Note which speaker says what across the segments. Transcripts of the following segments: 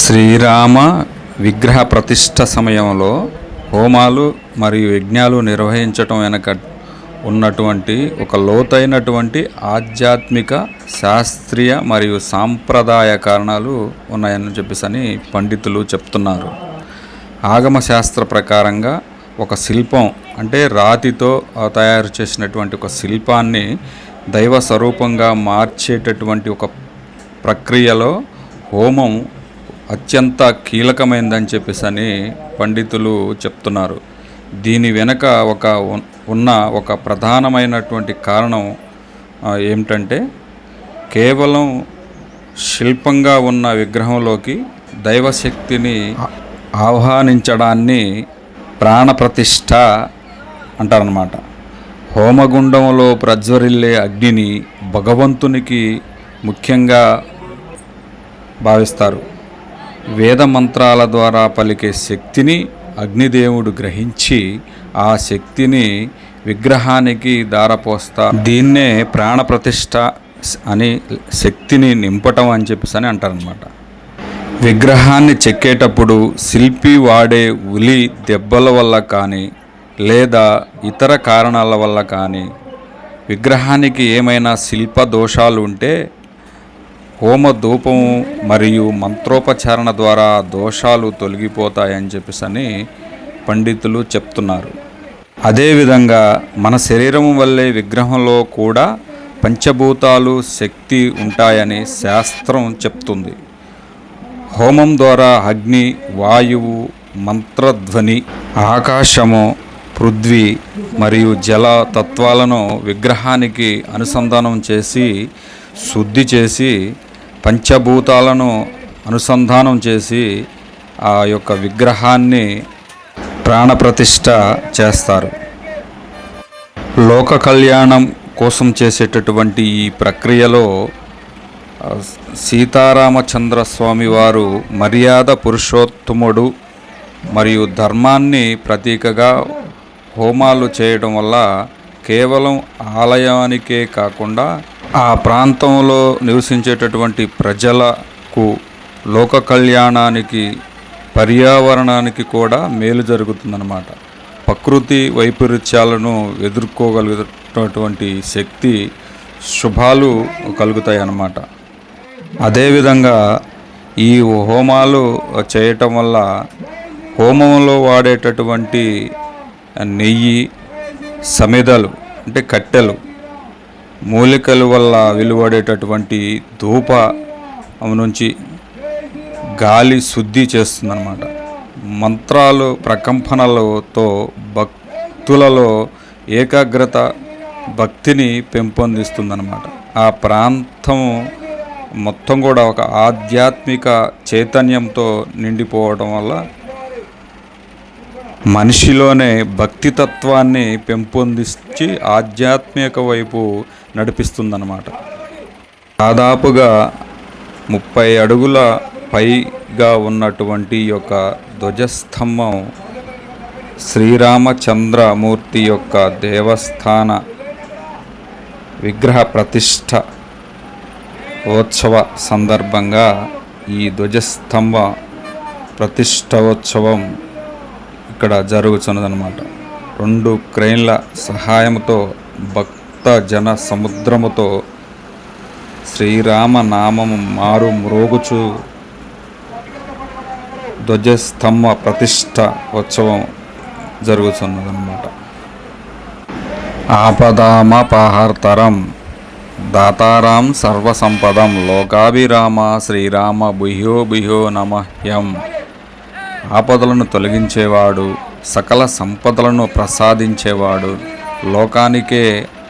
Speaker 1: శ్రీరామ విగ్రహ ప్రతిష్ఠ సమయంలో హోమాలు మరియు యజ్ఞాలు నిర్వహించటం వెనక ఉన్నటువంటి ఒక లోతైనటువంటి ఆధ్యాత్మిక, శాస్త్రీయ మరియు సాంప్రదాయ కారణాలు ఉన్నాయని చెప్పేసి పండితులు చెప్తున్నారు. ఆగమ శాస్త్ర ప్రకారంగా ఒక శిల్పం అంటే రాతితో తయారు చేసినటువంటి ఒక శిల్పాన్ని దైవ స్వరూపంగా మార్చేటటువంటి ఒక ప్రక్రియలో హోమం అత్యంత కీలకమైందని చెప్పేసి పండితులు చెప్తున్నారు. దీని వెనక ఉన్న ఒక ప్రధానమైనటువంటి కారణం ఏమిటంటే, కేవలం శిల్పంగా ఉన్న విగ్రహంలోకి దైవశక్తిని ఆహ్వానించడాన్ని ప్రాణప్రతిష్ఠ అంటారన్నమాట. హోమగుండంలో ప్రజ్వరిల్లే అగ్నిని భగవంతునికి ముఖ్యంగా భావిస్తారు. వేద మంత్రాల ద్వారా పలికే శక్తిని అగ్నిదేవుడు గ్రహించి ఆ శక్తిని విగ్రహానికి దారపోస్తారు. దీన్నే ప్రాణప్రతిష్ఠ అని, శక్తిని నింపటం అని చెప్పేసి అంటారనమాట. విగ్రహాన్ని చెక్కేటప్పుడు శిల్పి వాడే ఉలి దెబ్బల వల్ల కానీ లేదా ఇతర కారణాల వల్ల కానీ విగ్రహానికి ఏమైనా శిల్ప దోషాలు ఉంటే హోమ ధూపం మరియు మంత్రోపచారణ ద్వారా దోషాలు తొలగిపోతాయని చెప్పేసి పండితులు చెప్తున్నారు. అదేవిధంగా మన శరీరం వల్లే విగ్రహంలో కూడా పంచభూతాలు శక్తి ఉంటాయని శాస్త్రం చెప్తుంది. హోమం ద్వారా అగ్ని, వాయువు, మంత్రధ్వని, ఆకాశము, పృథ్వీ మరియు జల తత్వాలను విగ్రహానికి అనుసంధానం చేసి, శుద్ధి చేసి, పంచభూతాలను అనుసంధానం చేసి ఆ యొక్క విగ్రహాన్ని ప్రాణప్రతిష్ఠ చేస్తారు. లోక కళ్యాణం కోసం చేసేటటువంటి ఈ ప్రక్రియలో సీతారామచంద్ర స్వామి వారు మర్యాద పురుషోత్తముడు మరియు ధర్మాన్ని ప్రతీకగా హోమాలు చేయడం వల్ల కేవలం ఆలయానికే కాకుండా ఆ ప్రాంతంలో నివసించేటటువంటి ప్రజలకు, లోక కళ్యాణానికి, పర్యావరణానికి కూడా మేలు జరుగుతుందన్నమాట. ప్రకృతి వైపరీత్యాలను ఎదుర్కోగలిగేటటువంటి శక్తి, శుభాలు కలుగుతాయి అన్నమాట. అదేవిధంగా ఈ హోమాలు చేయటం వల్ల హోమంలో వాడేటటువంటి నెయ్యి, సమిధలు అంటే కట్టెలు, మూలికల వల్ల వెలువడేటటువంటి ధూప నుంచి గాలి శుద్ధి చేస్తుందన్నమాట. మంత్రాలు, ప్రకంపనలతో భక్తులలో ఏకాగ్రత, భక్తిని పెంపొందిస్తుందన్నమాట. ఆ ప్రాంతం మొత్తం కూడా ఒక ఆధ్యాత్మిక చైతన్యంతో నిండిపోవడం వల్ల మనిషిలోనే భక్తితత్వాన్ని పెంపొందించి ఆధ్యాత్మిక వైపు నడిపిస్తుందన్నమాట. దాదాపుగా 30 అడుగుల పైగా ఉన్నటువంటి యొక్క ధ్వజస్తంభం శ్రీరామచంద్రమూర్తి యొక్క దేవస్థాన విగ్రహ ప్రతిష్ఠ ఉత్సవ సందర్భంగా ఈ ధ్వజస్తంభ ప్రతిష్టోత్సవం ఇక్కడ జరుగుతున్నదన్నమాట. 2 క్రెయిన్ల సహాయంతో భక్త జన సముద్రముతో శ్రీరామ నామము మారు మ్రోగుచు ధ్వజస్తంభ ప్రతిష్ట ఉత్సవం జరుగుతున్నదన్నమాట. ఆపదామపహర్తరం దాతారాం సర్వసంపదం లోకాభిరామ శ్రీరామ భూయో భూయో నమః. ఆపదలను తొలగించేవాడు, సకల సంపదలను ప్రసాదించేవాడు, లోకానికే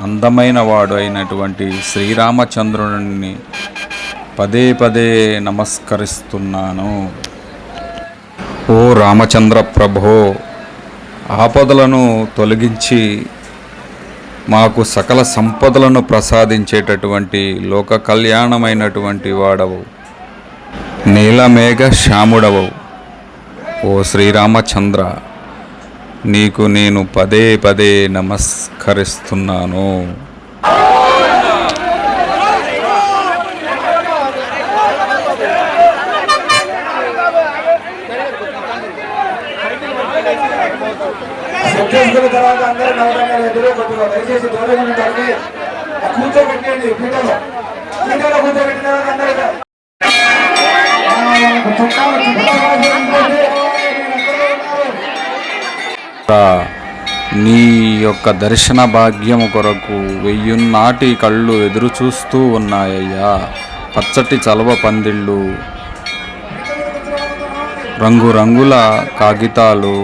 Speaker 1: అందమైన వాడు అయినటువంటి శ్రీరామచంద్రుని పదే పదే నమస్కరిస్తున్నాను. ఓ రామచంద్ర ప్రభో, ఆపదలను తొలగించి మాకు సకల సంపదలను ప్రసాదించేటటువంటి లోక కళ్యాణమైనటువంటి వాడవు, నీలమేఘ శ్యాముడవు. ఓ శ్రీరామచంద్ర, నీకు నేను పదే పదే నమస్కరిస్తున్నాను.
Speaker 2: చేసుకున్న తర్వాత అందరూ నవరంగా ఎదురు కొద్దిగా దయచేసి దూరంగా ఉండడానికి కూర్చోబెట్టండి. పీటలో కూర్చోబెట్టిన తర్వాత అందరూ
Speaker 1: నీ యొక్క దర్శన భాగ్యము కొరకు 1000 నాటి కళ్ళు ఎదురు చూస్తూ ఉన్నాయ్యా. పచ్చటి చలవ పందిళ్ళు, రంగురంగుల కాగితాలు,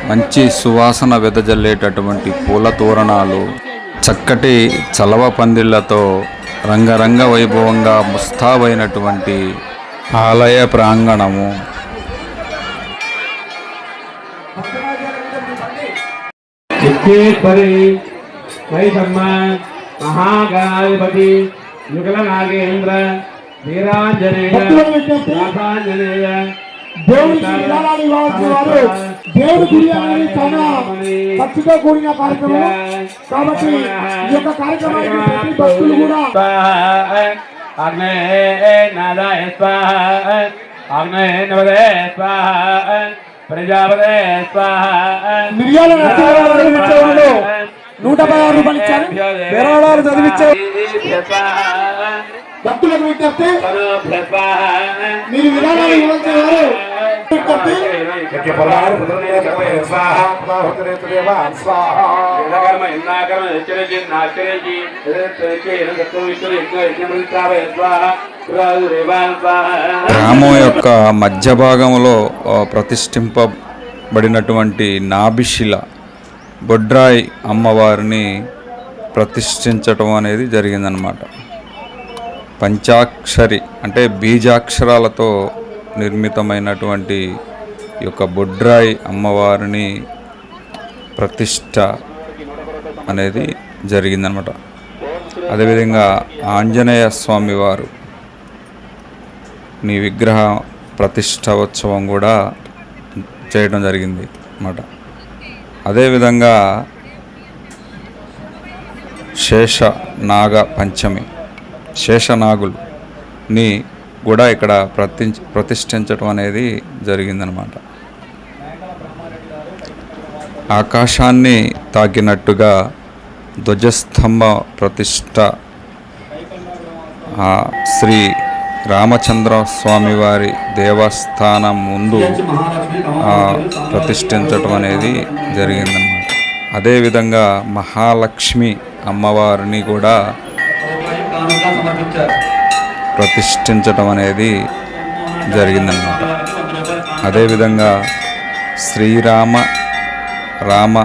Speaker 1: మంచి సువాసన వెదజల్లేటటువంటి పూల తోరణాలు, చక్కటి చలవ పందిళ్లతో రంగరంగ వైభవంగా ముస్తాబైనటువంటి ఆలయ ప్రాంగణము.
Speaker 3: మహాగణాధిపతి యుగల నాగేంద్ర వీరాంజనేయ రాధాంజనేయ
Speaker 2: దేవుడికి విధానాలు ఇవ్వాల్సిన వారు దేవుడి గుడి అనేది చాలా ఖర్చుతో కూడిన కార్యక్రమం కాబట్టి ఈ యొక్క కార్యక్రమానికి ప్రతి భక్తులు కూడా
Speaker 3: అగ్నే నాదాయ స్వాహ అగ్నే నవదే స్వాహ ప్రజాపదే స్వాహ
Speaker 2: మిర్యాల నరసింహరావు 116 రూపాయలు ఇచ్చారు. విరాళాలు చదివించారు. భక్తులకు విజ్ఞప్తి, మీరు విరాళాలు ఇవ్వాల్సిన వారు
Speaker 1: గ్రామం యొక్క మధ్య భాగంలో ప్రతిష్ఠింపబడినటువంటి నాభిశిల బొడ్రాయి అమ్మవారిని ప్రతిష్ఠించటం అనేది జరిగిందనమాట. పంచాక్షరి అంటే బీజాక్షరాలతో నిర్మితమైనటువంటి ఈ యొక్క బొడ్రాయి అమ్మవారిని ప్రతిష్ఠ అనేది జరిగిందనమాట. అదేవిధంగా ఆంజనేయ స్వామి వారు నీ విగ్రహ ప్రతిష్ఠోత్సవం కూడా చేయడం జరిగింది అన్నమాట. అదేవిధంగా శేషనాగ పంచమి, శేషనాగుల్ని కూడా ఇక్కడ ప్రతిష్ఠించడం అనేది జరిగిందనమాట. ఆకాశాన్ని తాకినట్టుగా ధ్వజస్తంభ ప్రతిష్ఠ శ్రీ రామచంద్ర స్వామివారి దేవస్థానం ముందు ప్రతిష్ఠించటం అనేది జరిగిందన్నమాట. అదేవిధంగా మహాలక్ష్మి అమ్మవారిని కూడా ప్రతిష్ఠించటం అనేది జరిగిందన్నమాట. అదేవిధంగా రామ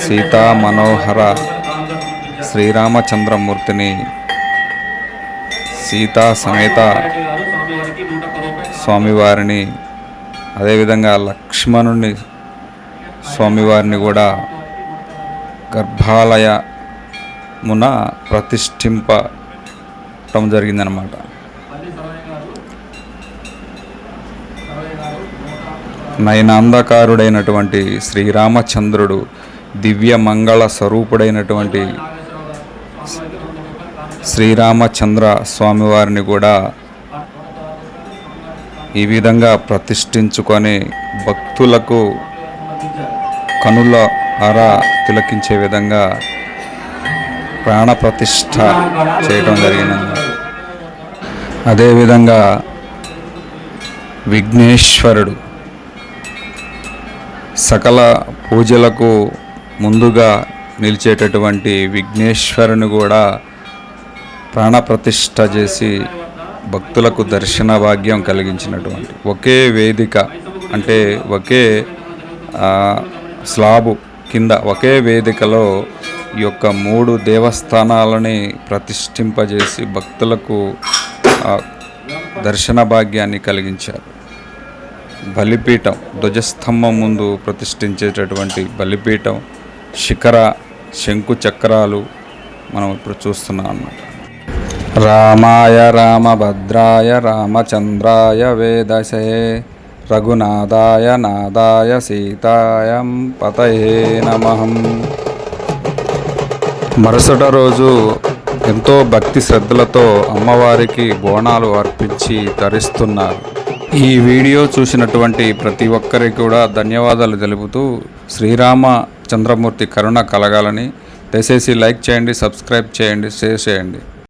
Speaker 1: సీతా మనోహర శ్రీరామచంద్రమూర్తిని సీతా సమేత స్వామివారిని, అదేవిధంగా లక్ష్మణుని స్వామివారిని కూడా గర్భాలయమున ప్రతిష్ఠింపటం జరిగిందనమాట. నయనాంధకారుడైనటువంటి శ్రీరామచంద్రుడు దివ్య మంగళ స్వరూపుడైనటువంటి శ్రీరామచంద్ర స్వామివారిని కూడా ఈ విధంగా ప్రతిష్ఠించుకొని భక్తులకు కనుల అర తిలకించే విధంగా ప్రాణప్రతిష్ఠ చేయడం జరిగిందన్నమాట. అదేవిధంగా విఘ్నేశ్వరుడు సకల పూజలకు ముందుగా నిలిచేటటువంటి విఘ్నేశ్వరుని కూడా ప్రాణప్రతిష్ఠ చేసి భక్తులకు దర్శన భాగ్యం కలిగించినటువంటి ఒకే వేదిక అంటే ఒకే స్లాబు కింద ఒకే వేదికలో ఈ యొక్క 3 దేవస్థానాలని ప్రతిష్ఠింపజేసి భక్తులకు దర్శన భాగ్యాన్ని కలిగించారు. బలిపీఠం, ధ్వజస్తంభం ముందు ప్రతిష్ఠించేటటువంటి బలిపీఠం, శిఖర శంకు చక్రాలు మనం ఇప్పుడు చూస్తున్నాం అన్నమాట. రామాయ రామభద్రాయ రామచంద్రాయ వేదసే రఘునాథాయ నాదాయ సీతాయం పతయే నమః. మరుసటి రోజు ఎంతో భక్తి శ్రద్ధలతో అమ్మవారికి బోనాలు అర్పించి తరిస్తున్నారు. ఈ వీడియో చూసినటువంటి ప్రతి ఒక్కరికి కూడా ధన్యవాదాలు తెలుపుతూ శ్రీరామ చంద్రమూర్తి కరుణ కలగాలని దయచేసి లైక్ చేయండి, సబ్స్క్రైబ్ చేయండి, షేర్ చేయండి.